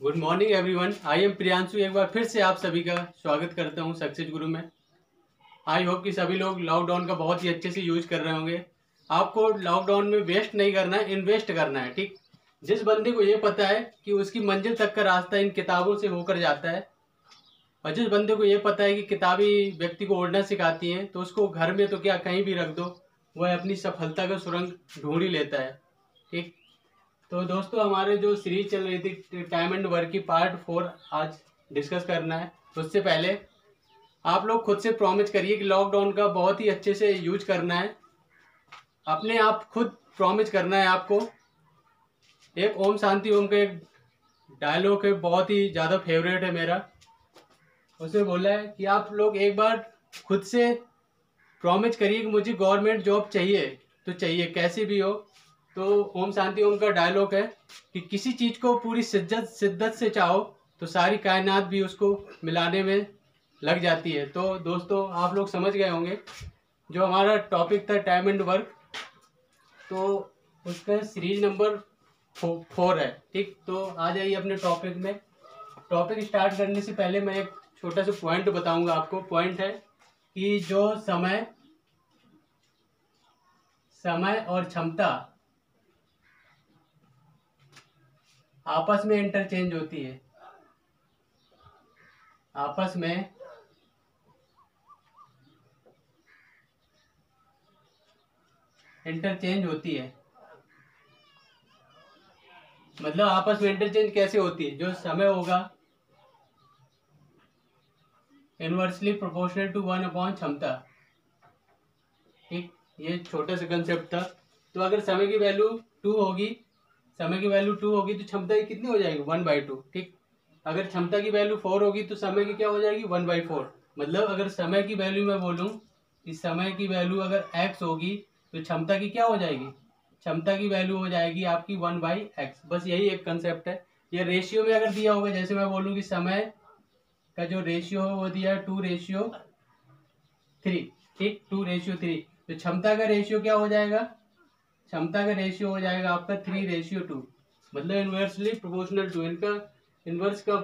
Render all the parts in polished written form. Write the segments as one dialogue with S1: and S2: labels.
S1: Good morning everyone. I am Priyanshu. एक बार फिर से आप सभी का स्वागत करता हूं सक्सेस गुरु में। आई होप कि सभी लोग लॉकडाउन का बहुत ही अच्छे से यूज कर रहे होंगे। आपको लॉकडाउन में वेस्ट नहीं करना है, इन्वेस्ट करना है। ठीक, जिस बंदे को ये पता है कि उसकी मंजिल तक का रास्ता इन किताबों से होकर जाता है, और जिस बंदे को ये पता है कि किताबें व्यक्ति को उड़ना सिखाती हैं, तो उसको घर में तो क्या कहीं भी रख दो, वह अपनी सफलता का सुरंग ढूंढ ही लेता है। ठीक, तो दोस्तों हमारे जो सीरीज चल रही थी टाइम एंड वर्क की पार्ट 4 आज डिस्कस करना है। तो उससे पहले आप लोग खुद से प्रॉमिस करिए कि लॉकडाउन का बहुत ही अच्छे से यूज करना है। अपने आप खुद प्रॉमिस करना है आपको। एक ओम शांति ओम का एक डायलॉग है, बहुत ही ज़्यादा फेवरेट है मेरा। उसे बोला है कि आप लोग एक बार खुद से प्रॉमिस करिए कि मुझे गवर्नमेंट जॉब चाहिए, तो चाहिए कैसी भी हो। तो ओम शांति ओम का डायलॉग है कि किसी चीज़ को पूरी शिद्दत से चाहो तो सारी कायनात भी उसको मिलाने में लग जाती है। तो दोस्तों आप लोग समझ गए होंगे जो हमारा टॉपिक था टाइम एंड वर्क, तो उसका सीरीज नंबर 4 है। ठीक, तो आ जाइए अपने टॉपिक में। टॉपिक स्टार्ट करने से पहले मैं एक छोटा सा पॉइंट बताऊंगा आपको। पॉइंट है कि जो समय और क्षमता आपस में इंटरचेंज होती है। आपस में इंटरचेंज होती है। मतलब आपस में इंटरचेंज कैसे होती है? जो समय होगा इनवर्सली प्रोपोर्शनल टू 1 अपॉन क्षमता। ठीक, ये छोटा सा कंसेप्ट था। तो अगर समय की वैल्यू 2 होगी, तो क्षमता की कितनी हो जाएगी? 1/2। ठीक, अगर क्षमता की वैल्यू 4 होगी तो समय की क्या हो जाएगी? 1/4। मतलब अगर समय की वैल्यू मैं बोलूँ कि समय की वैल्यू अगर x होगी तो क्षमता की क्या हो जाएगी? क्षमता की वैल्यू हो जाएगी आपकी 1/x। बस यही एक कंसेप्ट है। ये रेशियो में अगर दिया होगा, जैसे मैं बोलूँ कि समय का जो रेशियो है वो दिया है 2:3। ठीक, 2:3। तो क्षमता का रेशियो क्या हो जाएगा? क्षमता का रेशियो हो जाएगा आपका 3:2। मतलब इनवर्सली प्रोपोर्शनल टू। इनका इनवर्स का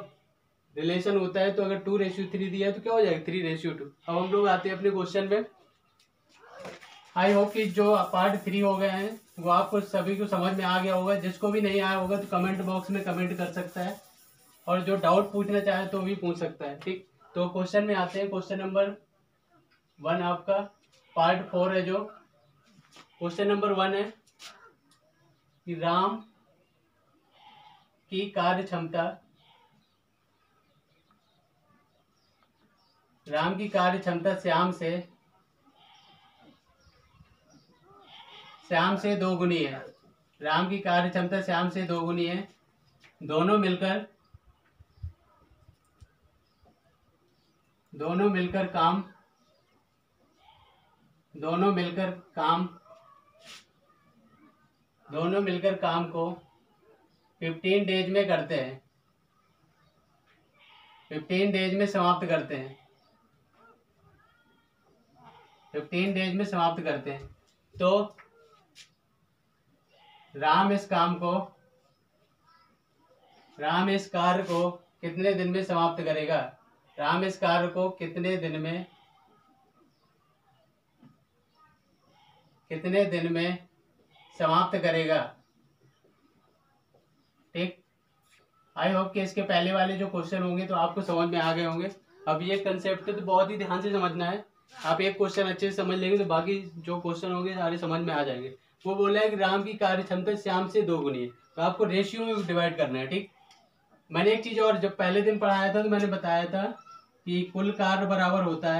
S1: रिलेशन होता है। तो अगर 2:3 दिया है तो क्या हो जाएगा? 3:2। अब हम लोग आते हैं अपने क्वेश्चन पे। आई होप कि जो पार्ट 3 हो गए हैं वो आपको सभी को समझ में आ गया होगा। जिसको भी नहीं आया होगा तो कमेंट बॉक्स में कमेंट कर सकता है, और जो डाउट पूछना चाहे तो भी पूछ सकता है। ठीक, तो क्वेश्चन में आते हैं। क्वेश्चन नंबर 1 आपका पार्ट 4 है। जो क्वेश्चन नंबर 1 है कि राम की कार्य क्षमता श्याम से 2 गुनी है। राम की कार्य क्षमता श्याम से 2 गुनी है। दोनों मिलकर काम को 15 डेज में करते हैं। 15 डेज में समाप्त करते हैं। 15 डेज में समाप्त करते हैं। तो राम इस कार्य को कितने दिन में समाप्त करेगा? राम इस कार्य को कितने दिन में समाप्त करेगा? ठीक, आई होप कि इसके पहले वाले जो क्वेश्चन होंगे तो आपको समझ में आ गए होंगे। अब ये कंसेप्ट तो बहुत ही ध्यान से समझना है। आप एक क्वेश्चन अच्छे से समझ लेंगे तो बाकी जो क्वेश्चन होंगे सारे समझ में आ जाएंगे। वो बोला है कि राम की कार्य क्षमता श्याम से 2 गुनी है, तो आपको रेशियो में डिवाइड करना है। ठीक, मैंने एक चीज और जब पहले दिन पढ़ाया था तो मैंने बताया था कि कुल कार्य बराबर होता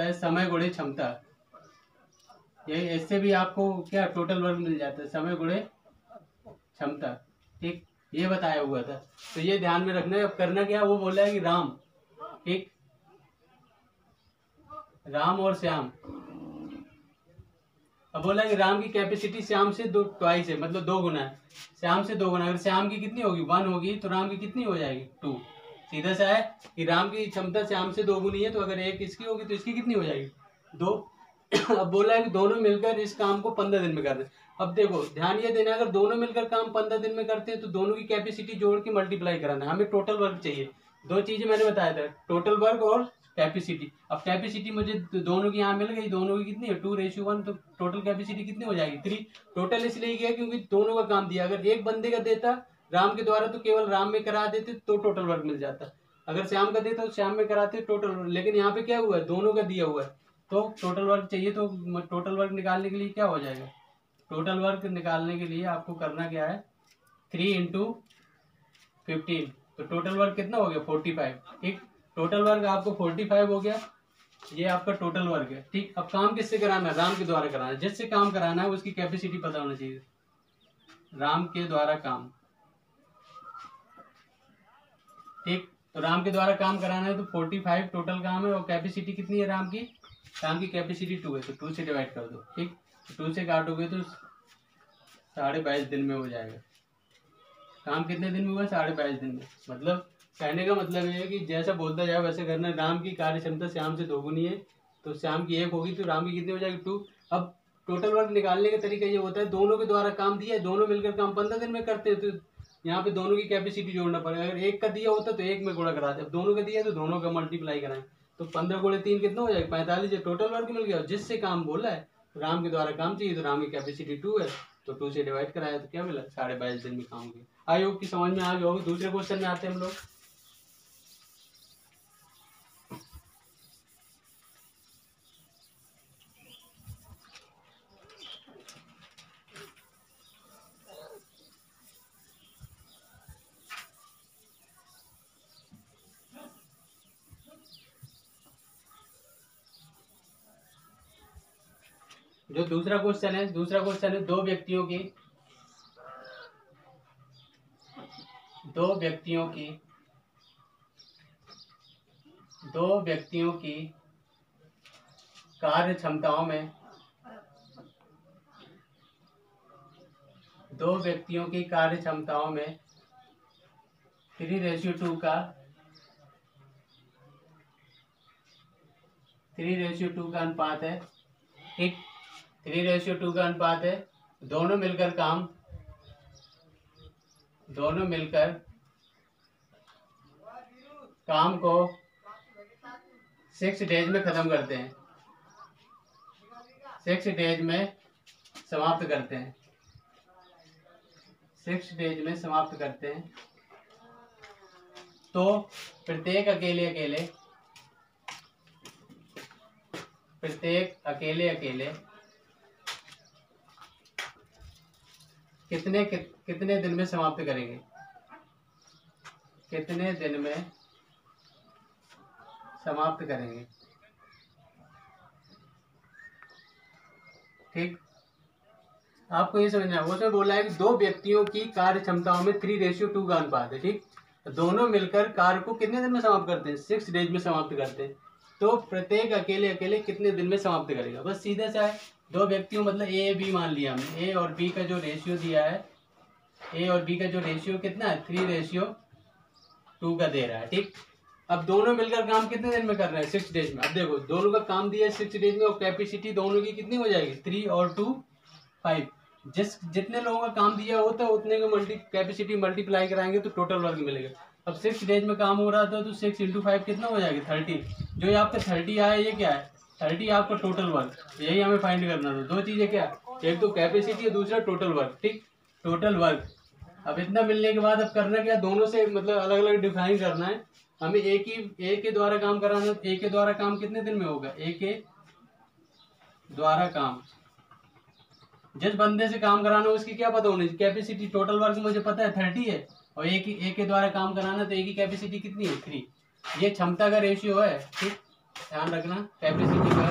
S1: है समय गुणे क्षमता। यही, इससे भी आपको क्या टोटल वर्क मिल जाता है, समय गुणे क्षमता। ठीक, ये बताया हुआ था, तो ये ध्यान में रखना है। अब करना क्या, वो बोला है कि राम, ठीक, राम और श्याम। अब बोला कि राम की कैपेसिटी श्याम से 2 है, मतलब 2 गुना है। श्याम से 2 गुना, अगर श्याम की कितनी होगी? 1 होगी, तो राम की कितनी हो जाएगी? 2। सीधा सा है कि राम की क्षमता श्याम से 2 गुनी है, तो अगर एक इसकी होगी तो इसकी कितनी हो जाएगी? 2। अब बोला है कि दोनों मिलकर इस काम को 15 दिन में कर रहे हैं। अब देखो ध्यान ये देना, अगर दोनों मिलकर काम 15 दिन में करते हैं तो दोनों की कैपेसिटी जोड़ के मल्टीप्लाई कराना है। हमें टोटल वर्क चाहिए। दो चीजें मैंने बताया था, टोटल वर्क और कैपेसिटी। अब कैपेसिटी मुझे दोनों की यहाँ मिल गई, दोनों की कितनी है 2:1, तो टोटल कैपेसिटी कितनी हो जाएगी 3। टोटल इसलिए किया क्योंकि दोनों का काम दिया। अगर एक बंदे का देता राम के द्वारा तो केवल राम में करा देते तो टोटल वर्क मिल जाता, अगर श्याम का देता तो श्याम में कराते टोटल वर्क। लेकिन यहाँ पे क्या हुआ है, दोनों का दिया हुआ है तो टोटल वर्क चाहिए। तो टोटल वर्क निकालने के लिए क्या हो जाएगा, टोटल वर्क निकालने के लिए आपको करना क्या है 3 × 15, तो टोटल वर्क कितना हो गया 45। ठीक, टोटल वर्क आपको 45 हो गया, ये आपका टोटल वर्क है। ठीक, अब काम किससे कराना है, राम के द्वारा कराना है। जिससे काम कराना है उसकी कैपेसिटी पता होना चाहिए, राम के द्वारा काम। ठीक, तो राम के द्वारा काम कराना है तो 45 टोटल काम है, और कैपेसिटी कितनी है राम की, राम की कैपेसिटी 2 है, तो 2 से डिवाइड कर दो। ठीक, 2 से काटोगे तो 22.5 दिन में हो जाएगा। काम कितने दिन में हुआ, 22.5 दिन में। मतलब कहने का मतलब ये है कि जैसा बोलता जाए वैसे करना। राम की कार्य क्षमता श्याम से दोगुनी है, तो श्याम की 1 होगी तो राम की कितनी हो जाएगी 2। अब टोटल वर्क निकालने का तरीका ये होता है, दोनों के द्वारा काम दिया है, दोनों मिलकर काम 15 दिन में करते हैं, तो यहाँ पे दोनों की कैपेसिटी जोड़ना पड़ेगा। अगर एक का दिया होता तो एक में गुणा कराते, अब दोनों का दिया है तो दोनों का मल्टीप्लाई कराएं, तो 15 × 3 कितना हो जाएगा 45। टोटल वर्क मिल गया, जिससे काम बोला है राम के द्वारा काम चाहिए, तो राम की कैपेसिटी 2 है, तो 2 से डिवाइड कराया तो क्या मिला 22.5 दिन में काम किया। आई होप की समझ में आ गया होगा। दूसरे क्वेश्चन में आते हैं हम लोग। जो दूसरा क्वेश्चन है, दो व्यक्तियों की कार्य क्षमताओं में, दो व्यक्तियों की कार्य क्षमताओं में 3:2 का 3:2 का अनुपात है। ठीक, 3:2 का अनुपात है। दोनों मिलकर काम को 6 डेज में खत्म करते हैं, 6 डेज में समाप्त करते हैं, 6 डेज में समाप्त करते हैं। तो प्रत्येक अकेले कितने दिन में समाप्त करेंगे, कितने दिन में समाप्त करेंगे। ठीक, आपको ये समझना है, उसमें बोला है कि दो व्यक्तियों की कार्य क्षमताओं में 3:2 का अनुपात है। ठीक, दोनों मिलकर कार्य को कितने दिन में समाप्त करते हैं 6 डेज में समाप्त करते हैं। तो प्रत्येक अकेले कितने दिन में समाप्त करेगा, बस सीधा सा है। दो व्यक्तियों मतलब ए बी मान लिया हमने, ए और बी का जो रेशियो दिया है, ए और बी का जो रेशियो कितना है 3:2 का दे रहा है। ठीक, अब दोनों मिलकर काम कितने दिन में कर रहे हैं 6 डेज में। अब देखो दोनों का काम दिया है 6 डेज में, और कैपेसिटी दोनों की कितनी हो जाएगी 3 और 2 5। जितने लोगों का काम दिया होता है उतने का कैपेसिटी मल्टीप्लाई कराएंगे तो टोटल वर्क मिलेगा। अब 6 डेज में काम हो रहा था तो 6 × 5 कितना हो जाएगा 30। जो ये आपका 30 आया ये क्या है 30 आपका टोटल वर्क, यही हमें फाइंड करना था। दो चीजें क्या, एक तो कैपेसिटी और दूसरा टोटल वर्क। ठीक, टोटल वर्क। अब इतना मिलने के बाद अब करना क्या, दोनों से मतलब अलग अलग डिफाइन करना है हमें। ए के द्वारा काम कराना, ए के द्वारा काम कितने दिन में होगा, ए के द्वारा काम, जिस बंदे से काम कराना है उसकी क्या पता होनी चाहिए कैपेसिटी। टोटल वर्क मुझे पता है 30 है, और ए के द्वारा काम कराना तो ए की कैपेसिटी कितनी है 3। ये क्षमता का रेशियो है। ठीक, ध्यान रखना कैपेसिटी का।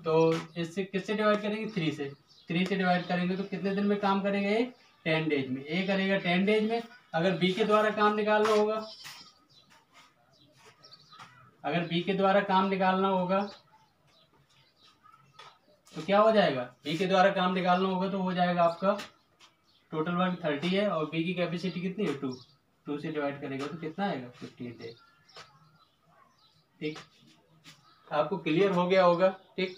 S1: तो इससे किससे डिवाइड करेंगे 3 से डिवाइड करेंगे तो कितने दिन में काम करेगा ये 10 डेज में। ए करेगा 10 डेज में। अगर बी के द्वारा काम निकालना होगा, तो क्या हो जाएगा, बी के द्वारा काम निकालना होगा तो हो जाएगा आपका टोटल वर्क 30 है, और बी की कैपेसिटी कितनी है 2 से डिवाइड करेगा तो कितना आएगा 15 डेज। ठीक, आपको क्लियर हो गया होगा। ठीक,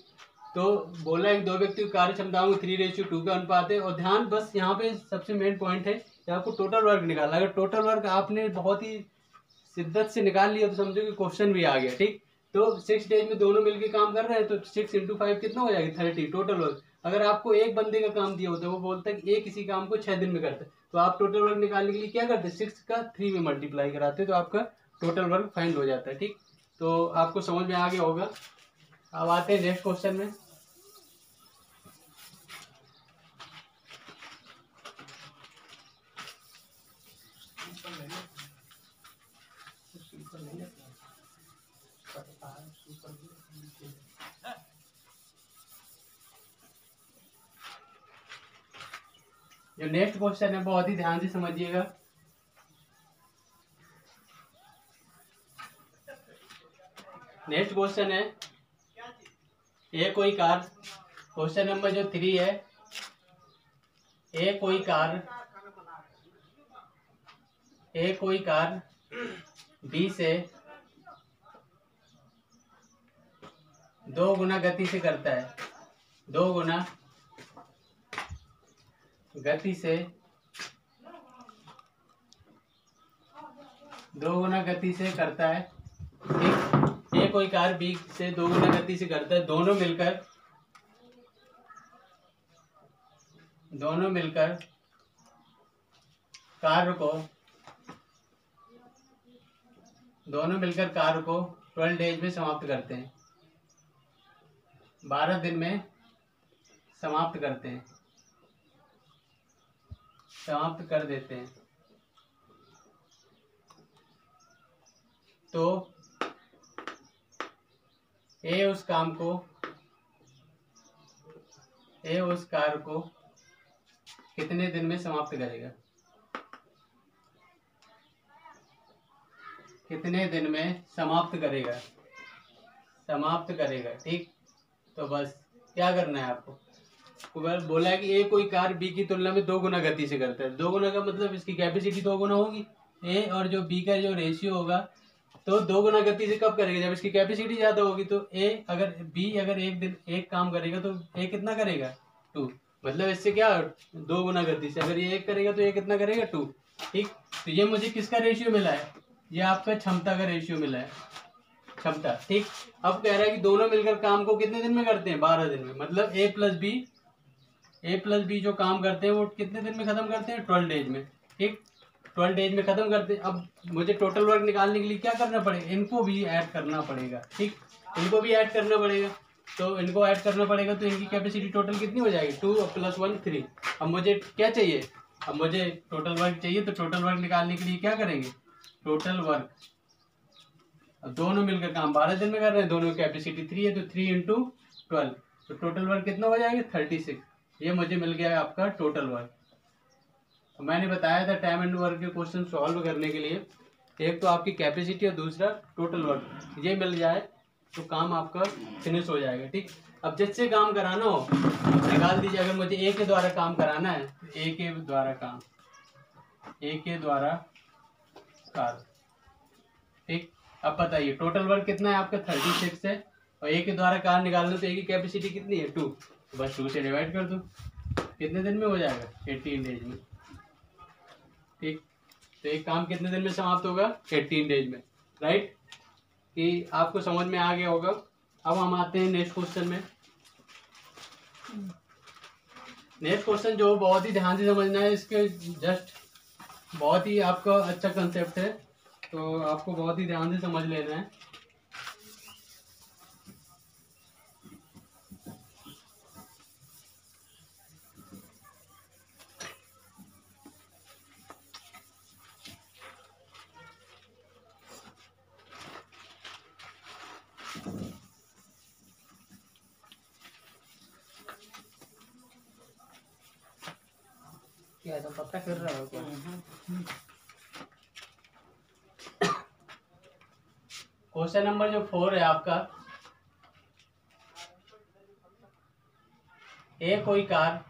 S1: तो बोला है कि दो व्यक्ति की कार्य क्षमताओं में 3:2 का अनुपात है। और ध्यान बस यहाँ पे सबसे मेन पॉइंट है कि आपको टोटल वर्क निकालना। अगर टोटल वर्क आपने बहुत ही शिद्दत से निकाल लिया तो समझो कि क्वेश्चन भी आ गया। ठीक, तो 6 डेज में दोनों मिलकर काम कर रहे हैं तो 6 × 5 कितना हो जाएगा 30 टोटल वर्क। अगर आपको एक बंदे का काम दिया होता है, वो बोलता है कि एक किसी काम को 6 दिन में करते, तो आप टोटल वर्क निकालने के लिए क्या करते, 6 का 3 में मल्टीप्लाई कराते, तो आपका टोटल वर्क फाइंड हो जाता है। ठीक, तो आपको समझ में आ गया होगा। अब आते हैं नेक्स्ट क्वेश्चन में। जो नेक्स्ट क्वेश्चन है बहुत ही ध्यान से समझिएगा। नेक्स्ट क्वेश्चन है ए कोई कार, क्वेश्चन नंबर जो 3 है, ए कोई कार बी से 2 गुना गति से करता है, 2 गुना गति से 2 गुना गति से करता है। ठीक, ए कोई कार बी से 2 गुना गति से करता है, दोनों मिलकर कार्य को 12 डेज में समाप्त करते हैं, 12 दिन में समाप्त कर देते हैं। तो ए उस कार्य को कितने दिन में समाप्त करेगा, कितने दिन में समाप्त करेगा। ठीक, तो बस क्या करना है आपको, बोला है कि ए कोई कार बी की तुलना में 2 गुना गति से करता है। 2 गुना का मतलब इसकी कैपेसिटी 2 गुना होगी, ए और जो बी का जो रेशियो होगा, तो 2 गुना गति से कब करेगा, जब इसकी कैपेसिटी ज्यादा होगी। तो बी अगर एक दिन एक काम करेगा तो ए कितना करेगा 2, मतलब इससे क्या 2 गुना गति से अगर ये 1 करेगा तो ये कितना करेगा 2। ठीक, तो ये मुझे किसका रेशियो मिला है, ये आपका क्षमता का रेशियो मिला है, क्षमता। ठीक, अब कह रहा है कि दोनों मिलकर काम को कितने दिन में करते हैं, 12 दिन में, मतलब ए प्लस बी जो काम करते हैं वो कितने दिन में खत्म करते हैं, 12 डेज में। ठीक, 12 डेज में खत्म करते हैं। अब मुझे टोटल वर्क निकालने के लिए क्या करना पड़ेगा, इनको भी ऐड करना पड़ेगा। ठीक, इनको भी ऐड करना पड़ेगा, तो इनको ऐड करना पड़ेगा, तो इनकी कैपेसिटी टोटल कितनी हो जाएगी, 2 + 1 3। अब मुझे क्या चाहिए, अब मुझे टोटल वर्क चाहिए, तो टोटल वर्क निकालने के लिए क्या करेंगे, टोटल वर्क, अब दोनों मिलकर काम 12 दिन में कर रहे हैं, दोनों की कैपेसिटी 3 है, तो 3 × 12, तो टोटल वर्क कितना हो जाएगा 36। ये मुझे मिल गया है आपका टोटल वर्क। तो मैंने बताया था टाइम एंड वर्क के क्वेश्चन सॉल्व करने के लिए एक तो आपकी कैपेसिटी और दूसरा टोटल वर्क, ये मिल जाए तो काम आपका फिनिश हो जाएगा। ठीक, अब जिससे काम कराना हो निकाल दीजिए। अगर मुझे ए के द्वारा काम कराना है, ए के द्वारा कार्य। ठीक, अब बताइए टोटल वर्क कितना है आपका 36 है, और ए के द्वारा कार्य निकालना तो ए की कैपेसिटी कितनी है 2, बस 2 से डिवाइड कर दो, कितने दिन में हो जाएगा 18 डेज में। ठीक, तो एक काम कितने दिन में समाप्त होगा 18 डेज में, राइट, कि आपको समझ में आ गया होगा। अब हम आते हैं नेक्स्ट क्वेश्चन में। नेक्स्ट क्वेश्चन जो बहुत ही ध्यान से समझना है, इसके जस्ट बहुत ही आपका अच्छा कंसेप्ट है, तो आपको बहुत ही ध्यान से समझ लेना है। क्या तो पता कर रहा हो क्या? क्वेश्चन नंबर जो 4 है आपका, ए कोई कार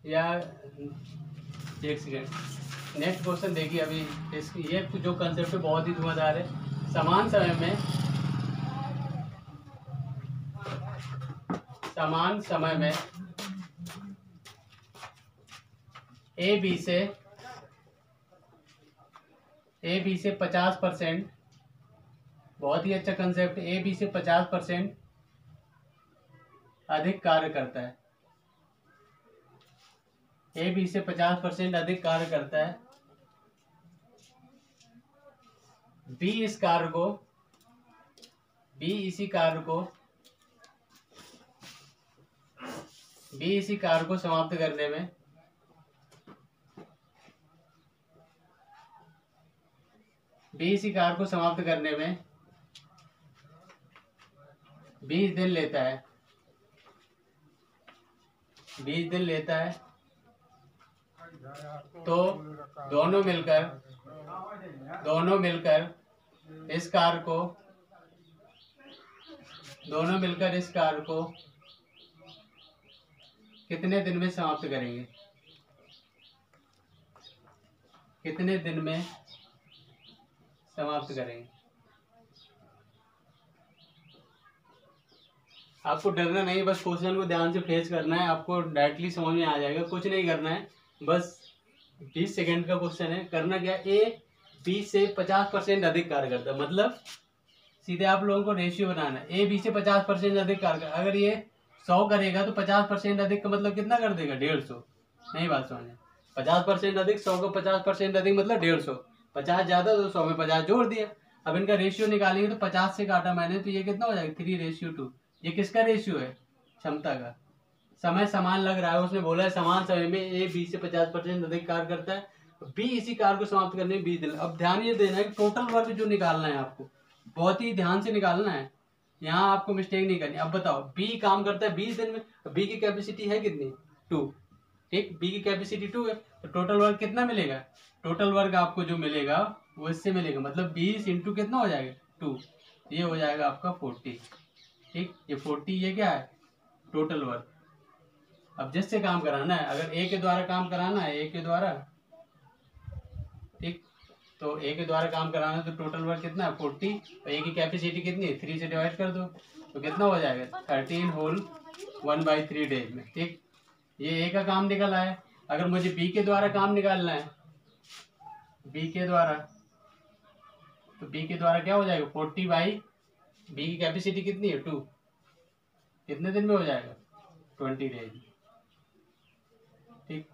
S1: या एक सेकेंड। नेक्स्ट क्वेश्चन देखिए। अभी ये जो कंसेप्ट है बहुत ही धुआंधार है। समान समय में ए बी से 50%, बहुत ही अच्छा कंसेप्ट, ए बी से 50% अधिक कार्य करता है। ए बी से 50% अधिक कार्य करता है। बी इसी कार्य को समाप्त करने में बीस दिन लेता है। तो दोनों मिलकर इस कार्य को कितने दिन में समाप्त करेंगे? आपको डरना नहीं, बस क्वेश्चन को ध्यान से फेस करना है, आपको डायरेक्टली समझ में आ जाएगा। कुछ नहीं करना है, बस 20 सेकंड का क्वेश्चन है। करना क्या, ए बी से 50% अधिक कार्य करता है, मतलब सीधे आप लोगों को रेशियो बनाना है। ए बी से 50% अधिक कार्य, अगर ये 100 करेगा तो 50% अधिक का मतलब कितना कर देगा? 150। नहीं बात समझे? 50% अधिक 100 का 50% अधिक मतलब 150। 50 ज्यादा तो 100 में 50 जोड़ दिया। अब इनका रेशियो निकालेंगे तो 50 से काटा मैंने, तो ये कितना हो जाएगा? 3:2। ये किसका रेशियो है? क्षमता का। समय समान लग रहा है, उसने बोला है समान समय में ए बी से 50% अधिक कार्य करता है, बी इसी कार्य को समाप्त करने में 20 दिन। अब ध्यान ये देना है कि टोटल वर्क जो निकालना है आपको बहुत ही ध्यान से निकालना है, यहाँ आपको मिस्टेक नहीं करनी। अब बताओ, बी काम करता है 20 दिन में, बी की कैपेसिटी है कितनी? 2। ठीक, बी की कैपेसिटी 2 है, तो टोटल वर्क कितना मिलेगा? टोटल वर्क आपको जो मिलेगा वो इससे मिलेगा, मतलब 20 इंटू कितना हो जाएगा? 2। ये हो जाएगा आपका 40। ठीक, ये 40 ये क्या है? Total work. अब जिससे काम कराना है, अगर ए के द्वारा काम कराना है, ए के द्वारा, ठीक, तो ए के द्वारा काम कराना है तो टोटल वर्क कितना है? 40। और ए की कैपेसिटी कितनी है? 3 से डिवाइड कर दो तो कितना हो जाएगा? 13 होल 1/3 डेज में। ठीक, ये ए का काम निकल आया। अगर मुझे बी के द्वारा काम निकालना है, बी के द्वारा, तो बी के द्वारा क्या हो जाएगा? 40 बाई बी की कैपेसिटी कितनी है? 2। कितने दिन में हो जाएगा? 20 डेज। ठीक,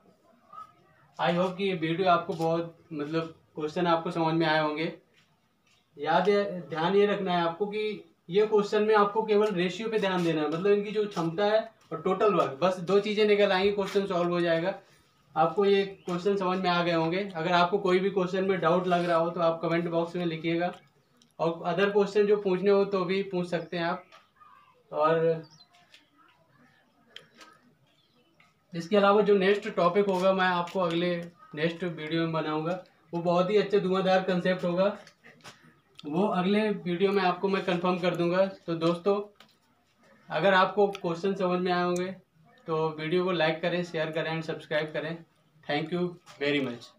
S1: आई होप कि ये वीडियो आपको बहुत, मतलब क्वेश्चन आपको समझ में आए होंगे। ध्यान ये रखना है आपको कि ये क्वेश्चन में आपको केवल रेशियो पे ध्यान देना है, मतलब इनकी जो क्षमता है और टोटल वर्क, बस 2 चीजें निकल आएंगी, क्वेश्चन सॉल्व हो जाएगा। आपको ये क्वेश्चन समझ में आ गए होंगे। अगर आपको कोई भी क्वेश्चन में डाउट लग रहा हो तो आप कमेंट बॉक्स में लिखिएगा, और अदर क्वेश्चन जो पूछने हो तो भी पूछ सकते हैं आप। और इसके अलावा जो नेक्स्ट टॉपिक होगा मैं आपको अगले नेक्स्ट वीडियो में बनाऊंगा, वो बहुत ही अच्छा धुआंधार कंसेप्ट होगा, वो अगले वीडियो में आपको मैं कंफर्म कर दूंगा। तो दोस्तों, अगर आपको क्वेश्चन समझ में आए होंगे तो वीडियो को लाइक करें, शेयर करें एंड सब्सक्राइब करें। Thank you very much.